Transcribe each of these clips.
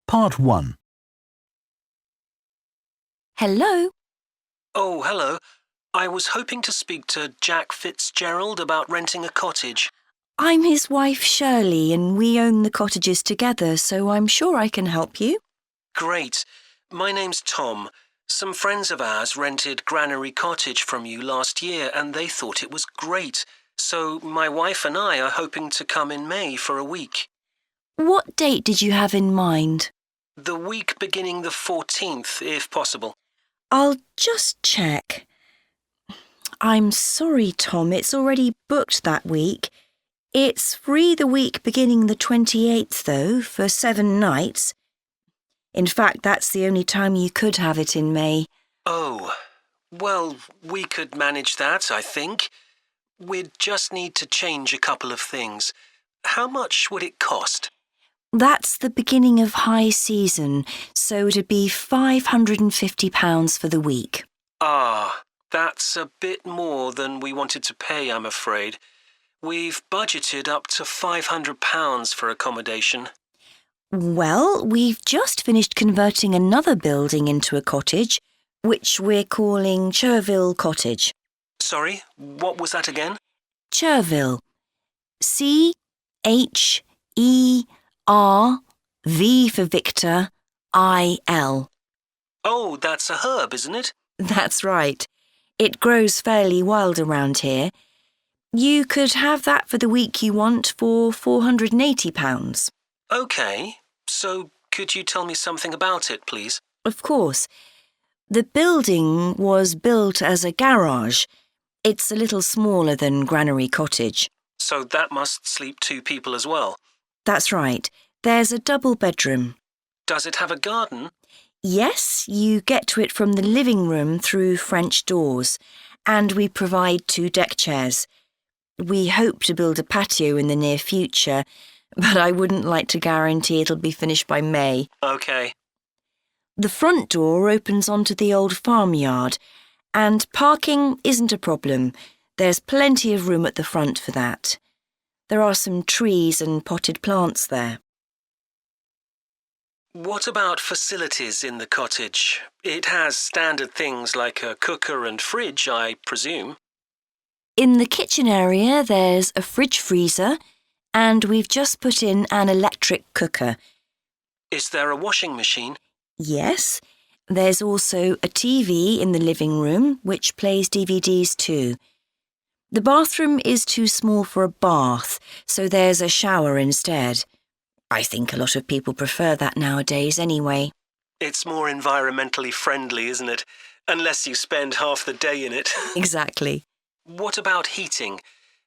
Part 1. Hello? Oh, hello. I was hoping to speak to Jack Fitzgerald about renting a cottage. I'm his wife Shirley and we own the cottages together, so I'm sure I can help you. Great. My name's Tom. Some friends of ours rented Granary Cottage from you last year and they thought it was great. So my wife and I are hoping to come in May for a week. What date did you have in mind? The week beginning the 14th, if possible. I'll just check. I'm sorry, Tom, it's already booked that week. It's free the week beginning the 28th, though, for 7 nights. In fact, that's the only time you could have it in May. Oh, well, we could manage that, I think. We'd just need to change a couple of things. How much would it cost? That's the beginning of high season, so it'd be £550 for the week. Ah, that's a bit more than we wanted to pay, I'm afraid. We've budgeted up to £500 for accommodation. Well, we've just finished converting another building into a cottage, which we're calling Cherville Cottage. Sorry, what was that again? Cherville. Cherv for Victor, IL. Oh, that's a herb, isn't it? That's right. It grows fairly wild around here. You could have that for the week you want for £480. OK, so could you tell me something about it, please? Of course. The building was built as a garage. It's a little smaller than Granary Cottage. So that must sleep 2 people as well. That's right. There's a double bedroom. Does it have a garden? Yes, you get to it from the living room through French doors, and we provide 2 deck chairs. We hope to build a patio in the near future, but I wouldn't like to guarantee it'll be finished by May. OK. The front door opens onto the old farmyard, and parking isn't a problem. There's plenty of room at the front for that. There are some trees and potted plants there. What about facilities in the cottage? It has standard things like a cooker and fridge, I presume. In the kitchen area, there's a fridge freezer, and we've just put in an electric cooker. Is there a washing machine? Yes. There's also a TV in the living room, which plays DVDs too. The bathroom is too small for a bath, so there's a shower instead. I think a lot of people prefer that nowadays anyway. It's more environmentally friendly, isn't it? Unless you spend half the day in it. Exactly. What about heating?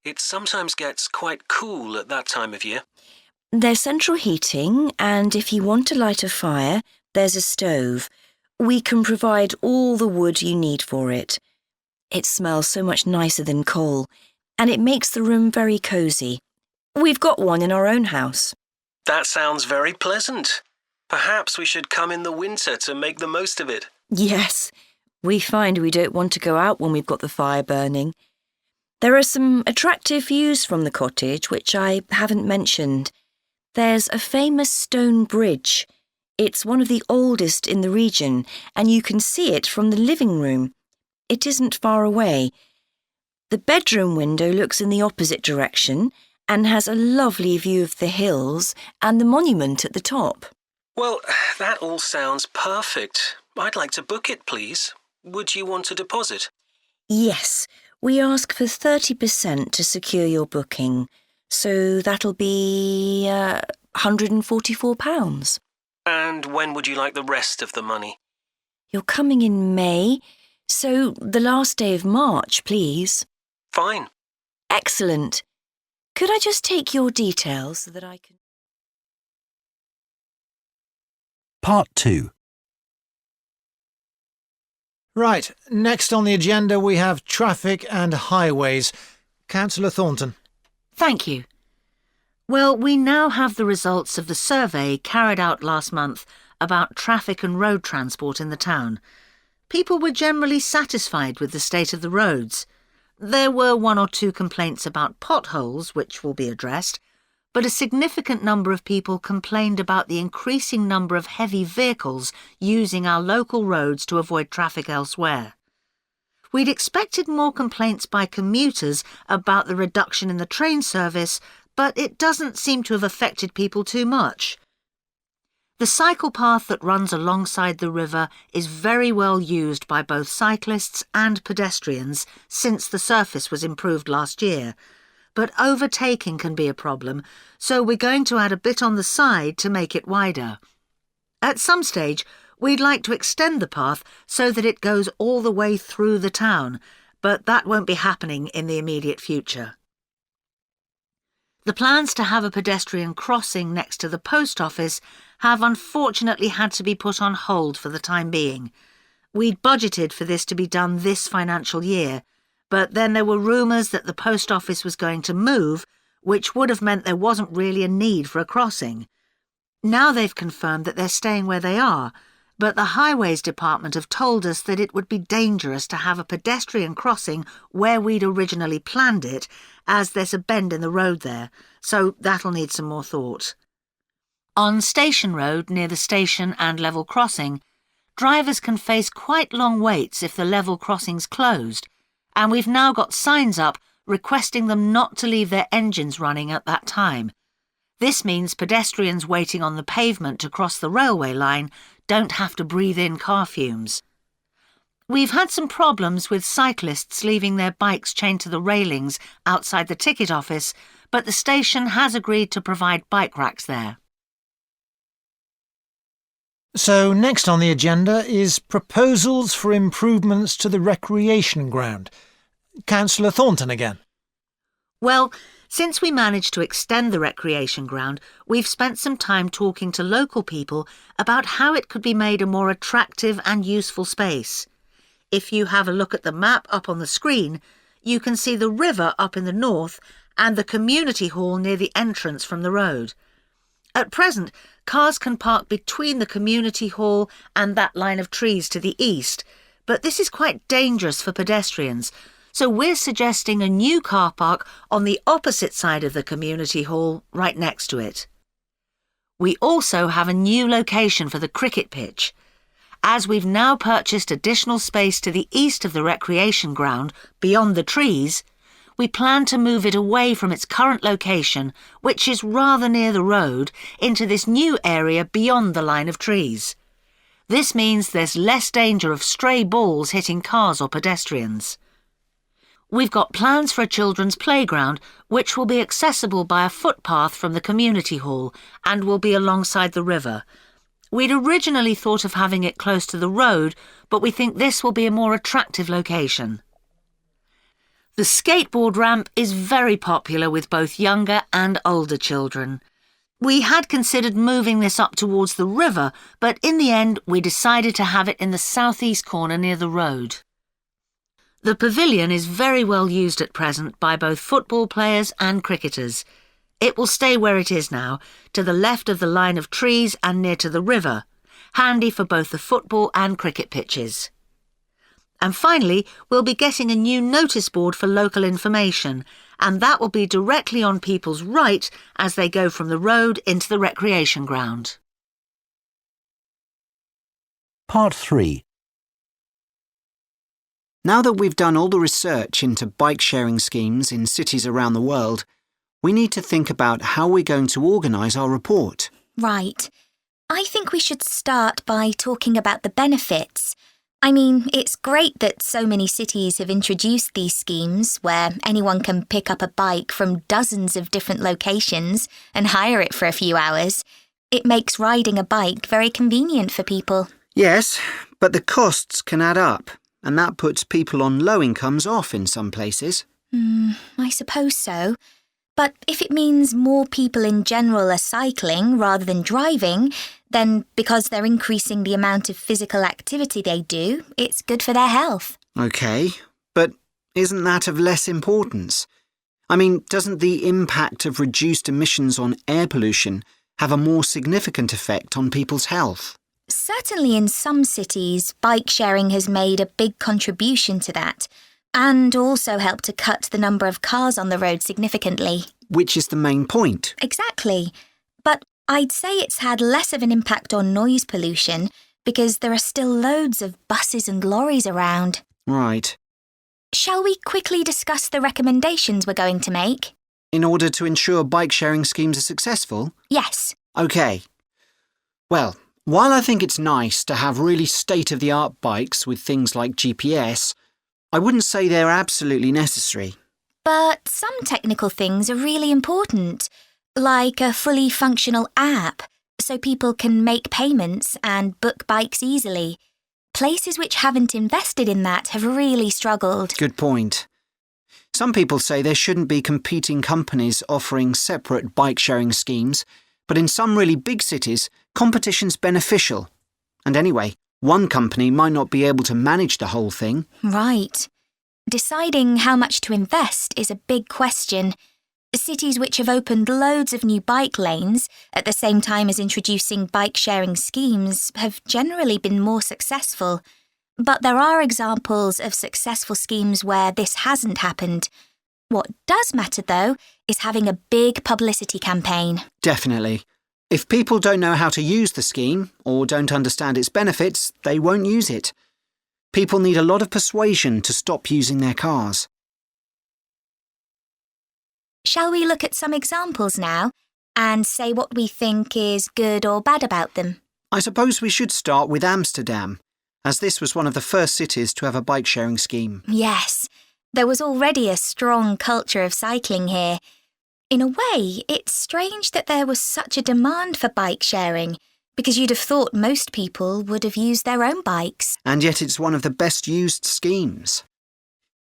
It sometimes gets quite cool at that time of year. There's central heating, and if you want to light a fire, there's a stove. We can provide all the wood you need for it. It smells so much nicer than coal, and it makes the room very cosy. We've got one in our own house. That sounds very pleasant. Perhaps we should come in the winter to make the most of it. Yes, we find we don't want to go out when we've got the fire burning. There are some attractive views from the cottage which I haven't mentioned. There's a famous stone bridge. It's one of the oldest in the region, and you can see it from the living room. It isn't far away. The bedroom window looks in the opposite direction and has a lovely view of the hills and the monument at the top. Well, that all sounds perfect. I'd like to book it, please. Would you want a deposit? Yes, we ask for 30% to secure your booking, so that'll be £144. And when would you like the rest of the money? You're coming in May, so the last day of March, please. Fine. Excellent. Could I just take your details so that I can... Part 2. Right, next on the agenda we have traffic and highways. Councillor Thornton. Thank you. Well, we now have the results of the survey carried out last month about traffic and road transport in the town. People were generally satisfied with the state of the roads. There were 1 or 2 complaints about potholes, which will be addressed, but a significant number of people complained about the increasing number of heavy vehicles using our local roads to avoid traffic elsewhere. We'd expected more complaints by commuters about the reduction in the train service, but it doesn't seem to have affected people too much. The cycle path that runs alongside the river is very well used by both cyclists and pedestrians since the surface was improved last year, but overtaking can be a problem, so we're going to add a bit on the side to make it wider. At some stage, we'd like to extend the path so that it goes all the way through the town, but that won't be happening in the immediate future. The plans to have a pedestrian crossing next to the post office have unfortunately had to be put on hold for the time being. We'd budgeted for this to be done this financial year, but then there were rumours that the post office was going to move, which would have meant there wasn't really a need for a crossing. Now they've confirmed that they're staying where they are, but the Highways Department have told us that it would be dangerous to have a pedestrian crossing where we'd originally planned it, as there's a bend in the road there, so that'll need some more thought. On Station Road, near the station and level crossing, drivers can face quite long waits if the level crossing's closed, and we've now got signs up requesting them not to leave their engines running at that time. This means pedestrians waiting on the pavement to cross the railway line don't have to breathe in car fumes. We've had some problems with cyclists leaving their bikes chained to the railings outside the ticket office, but the station has agreed to provide bike racks there. So next on the agenda is proposals for improvements to the recreation ground. Councillor Thornton again. Well, since we managed to extend the recreation ground, we've spent some time talking to local people about how it could be made a more attractive and useful space. If you have a look at the map up on the screen, you can see the river up in the north and the community hall near the entrance from the road. At present, cars can park between the community hall and that line of trees to the east, but this is quite dangerous for pedestrians, so we're suggesting a new car park on the opposite side of the community hall, right next to it. We also have a new location for the cricket pitch. As we've now purchased additional space to the east of the recreation ground, beyond the trees, we plan to move it away from its current location, which is rather near the road, into this new area beyond the line of trees. This means there's less danger of stray balls hitting cars or pedestrians. We've got plans for a children's playground, which will be accessible by a footpath from the community hall and will be alongside the river. We'd originally thought of having it close to the road, but we think this will be a more attractive location. The skateboard ramp is very popular with both younger and older children. We had considered moving this up towards the river, but in the end we decided to have it in the southeast corner near the road. The pavilion is very well used at present by both football players and cricketers. It will stay where it is now, to the left of the line of trees and near to the river, handy for both the football and cricket pitches. And finally, we'll be getting a new notice board for local information, and that will be directly on people's right as they go from the road into the recreation ground. Part 3. Now that we've done all the research into bike-sharing schemes in cities around the world, we need to think about how we're going to organise our report. Right. I think we should start by talking about the benefits. I mean, it's great that so many cities have introduced these schemes where anyone can pick up a bike from dozens of different locations and hire it for a few hours. It makes riding a bike very convenient for people. Yes, but the costs can add up, and that puts people on low incomes off in some places. I suppose so. But if it means more people in general are cycling rather than driving, then because they're increasing the amount of physical activity they do, it's good for their health. OK, but isn't that of less importance? I mean, doesn't the impact of reduced emissions on air pollution have a more significant effect on people's health? Certainly in some cities, bike sharing has made a big contribution to that, and also helped to cut the number of cars on the road significantly. which is the main point. Exactly. But I'd say it's had less of an impact on noise pollution because there are still loads of buses and lorries around. Right. Shall we quickly discuss the recommendations we're going to make? In order to ensure bike-sharing schemes are successful? Yes. OK. Well, while I think it's nice to have really state-of-the-art bikes with things like GPS, I wouldn't say they're absolutely necessary. But some technical things are really important, like a fully functional app, so people can make payments and book bikes easily. Places which haven't invested in that have really struggled. Good point. Some people say there shouldn't be competing companies offering separate bike-sharing schemes, but in some really big cities, competition's beneficial. And anyway, one company might not be able to manage the whole thing. Right. Deciding how much to invest is a big question. Cities which have opened loads of new bike lanes at the same time as introducing bike-sharing schemes have generally been more successful. But there are examples of successful schemes where this hasn't happened. What does matter, though, is having a big publicity campaign. Definitely. If people don't know how to use the scheme or don't understand its benefits, they won't use it. People need a lot of persuasion to stop using their cars. Shall we look at some examples now and say what we think is good or bad about them? I suppose we should start with Amsterdam, as this was one of the first cities to have a bike-sharing scheme. Yes, there was already a strong culture of cycling here. In a way, it's strange that there was such a demand for bike sharing, because you'd have thought most people would have used their own bikes. And yet it's one of the best used schemes.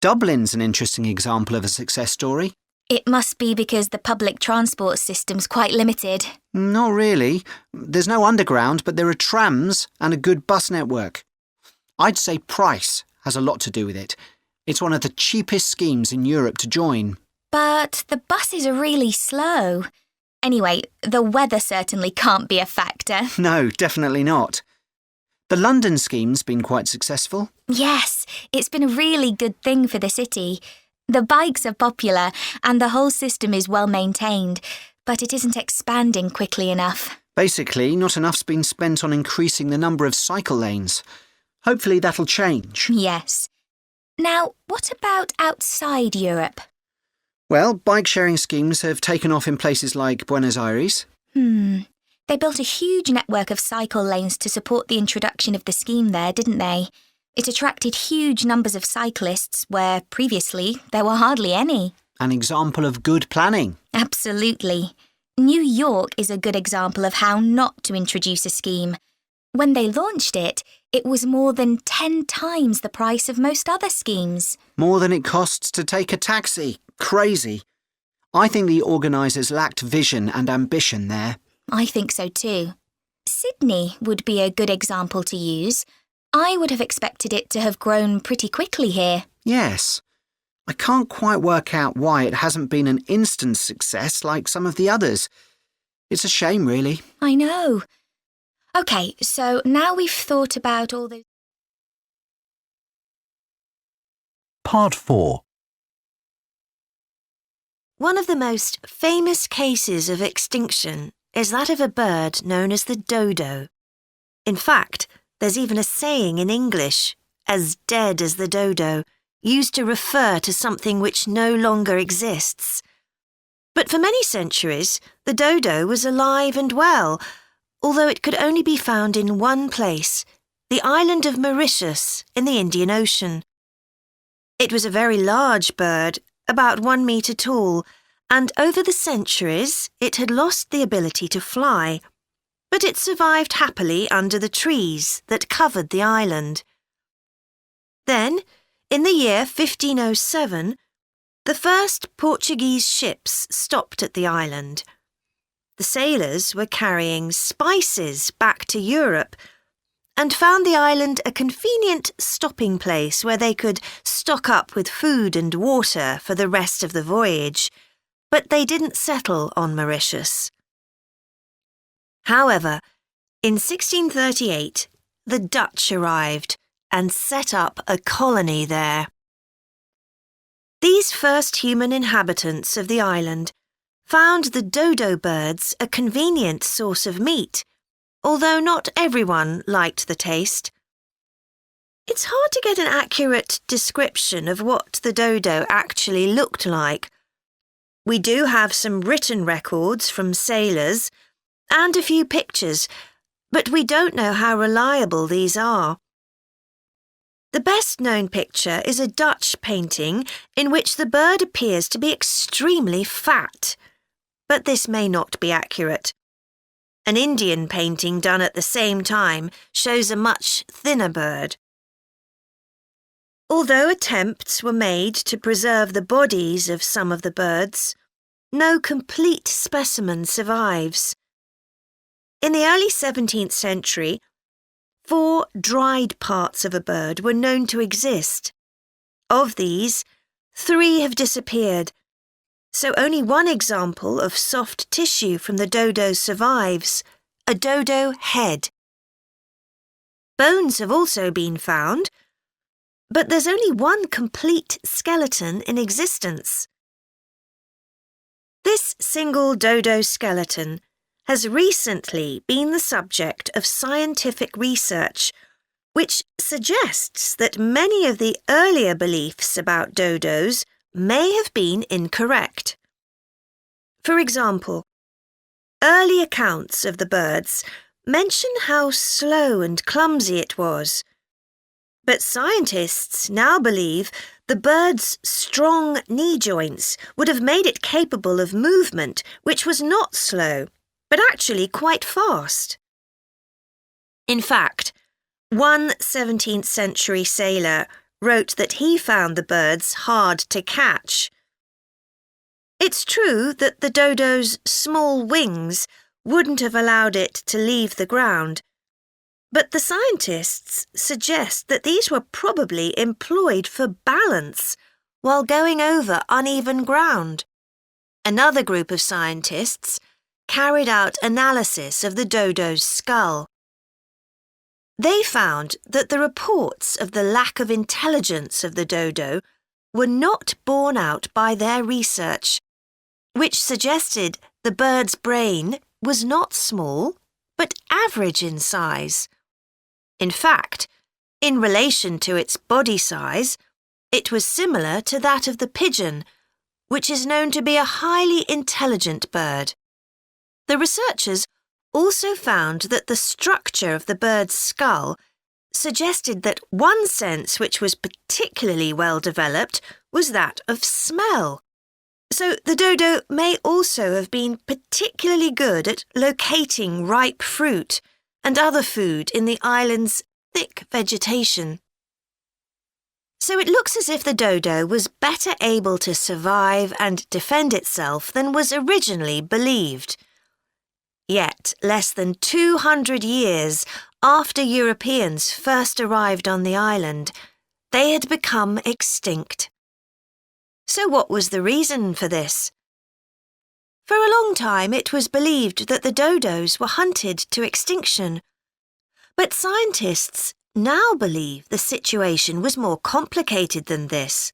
Dublin's an interesting example of a success story. It must be because the public transport system's quite limited. Not really. There's no underground, but there are trams and a good bus network. I'd say price has a lot to do with it. It's one of the cheapest schemes in Europe to join. But the buses are really slow. Anyway, the weather certainly can't be a factor. No, definitely not. The London scheme's been quite successful. Yes, it's been a really good thing for the city. The bikes are popular and the whole system is well maintained, but it isn't expanding quickly enough. Basically, not enough's been spent on increasing the number of cycle lanes. Hopefully that'll change. Yes. Now, what about outside Europe? Well, bike-sharing schemes have taken off in places like Buenos Aires. They built a huge network of cycle lanes to support the introduction of the scheme there, didn't they? It attracted huge numbers of cyclists where previously there were hardly any. An example of good planning. Absolutely. New York is a good example of how not to introduce a scheme. When they launched it, it was more than 10 times the price of most other schemes. More than it costs to take a taxi. Crazy. I think the organisers lacked vision and ambition there. I think so too. Sydney would be a good example to use. I would have expected it to have grown pretty quickly here. Yes. I can't quite work out why it hasn't been an instant success like some of the others. It's a shame, really. I know. OK, so now we've thought about all those... Part 4. One of the most famous cases of extinction is that of a bird known as the dodo. In fact, there's even a saying in English, as dead as the dodo, used to refer to something which no longer exists. But for many centuries, the dodo was alive and well, although it could only be found in one place, the island of Mauritius in the Indian Ocean. It was a very large bird, about 1 metre tall, and over the centuries it had lost the ability to fly, but it survived happily under the trees that covered the island. Then, in the year 1507, the first Portuguese ships stopped at the island. The sailors were carrying spices back to Europe and found the island a convenient stopping place where they could stock up with food and water for the rest of the voyage, but they didn't settle on Mauritius. However, in 1638, the Dutch arrived and set up a colony there. These first human inhabitants of the island found the dodo birds a convenient source of meat, although not everyone liked the taste. It's hard to get an accurate description of what the dodo actually looked like. We do have some written records from sailors and a few pictures, but we don't know how reliable these are. The best-known picture is a Dutch painting in which the bird appears to be extremely fat, but this may not be accurate. An Indian painting done at the same time shows a much thinner bird. Although attempts were made to preserve the bodies of some of the birds, no complete specimen survives. In the early 17th century, 4 dried parts of a bird were known to exist. Of these, 3 have disappeared, so only one example of soft tissue from the dodo survives, a dodo head. Bones have also been found, but there's only one complete skeleton in existence. This single dodo skeleton has recently been the subject of scientific research, which suggests that many of the earlier beliefs about dodos may have been incorrect. For example, early accounts of the birds mention how slow and clumsy it was. But scientists now believe the bird's strong knee joints would have made it capable of movement which was not slow, but actually quite fast. In fact, one 17th century sailor wrote that he found the birds hard to catch. It's true that the dodo's small wings wouldn't have allowed it to leave the ground, but the scientists suggest that these were probably employed for balance while going over uneven ground. Another group of scientists carried out analysis of the dodo's skull. They found that the reports of the lack of intelligence of the dodo were not borne out by their research, which suggested the bird's brain was not small, but average in size. In fact, in relation to its body size, it was similar to that of the pigeon, which is known to be a highly intelligent bird. The researchers also found that the structure of the bird's skull suggested that one sense which was particularly well developed was that of smell. So the dodo may also have been particularly good at locating ripe fruit and other food in the island's thick vegetation. So it looks as if the dodo was better able to survive and defend itself than was originally believed. Yet, less than 200 years after Europeans first arrived on the island, they had become extinct. So what was the reason for this? For a long time it was believed that the dodos were hunted to extinction. But scientists now believe the situation was more complicated than this.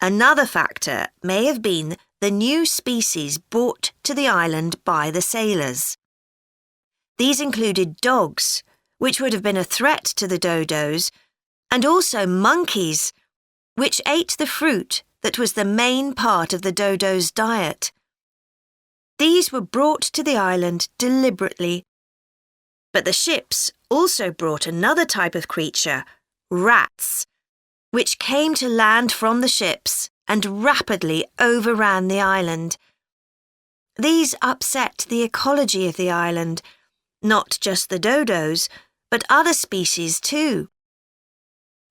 Another factor may have been the new species brought to the island by the sailors. These included dogs, which would have been a threat to the dodos, and also monkeys, which ate the fruit that was the main part of the dodo's diet. These were brought to the island deliberately. But the ships also brought another type of creature, rats, which came to land from the ships and rapidly overran the island. These upset the ecology of the island, not just the dodos, but other species too.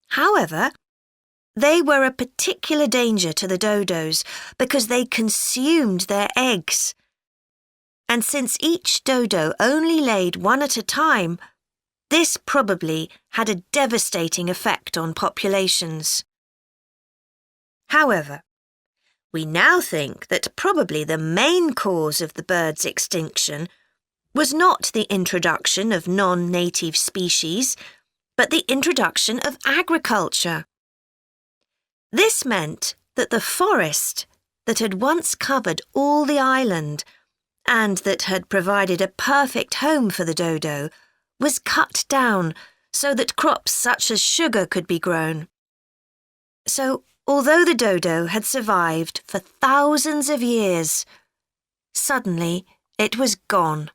However, they were a particular danger to the dodos because they consumed their eggs. And since each dodo only laid one at a time, this probably had a devastating effect on populations. However, we now think that probably the main cause of the bird's extinction was not the introduction of non-native species, but the introduction of agriculture. This meant that the forest, that had once covered all the island and that had provided a perfect home for the dodo was cut down so that crops such as sugar could be grown. So, although the dodo had survived for thousands of years, suddenly it was gone.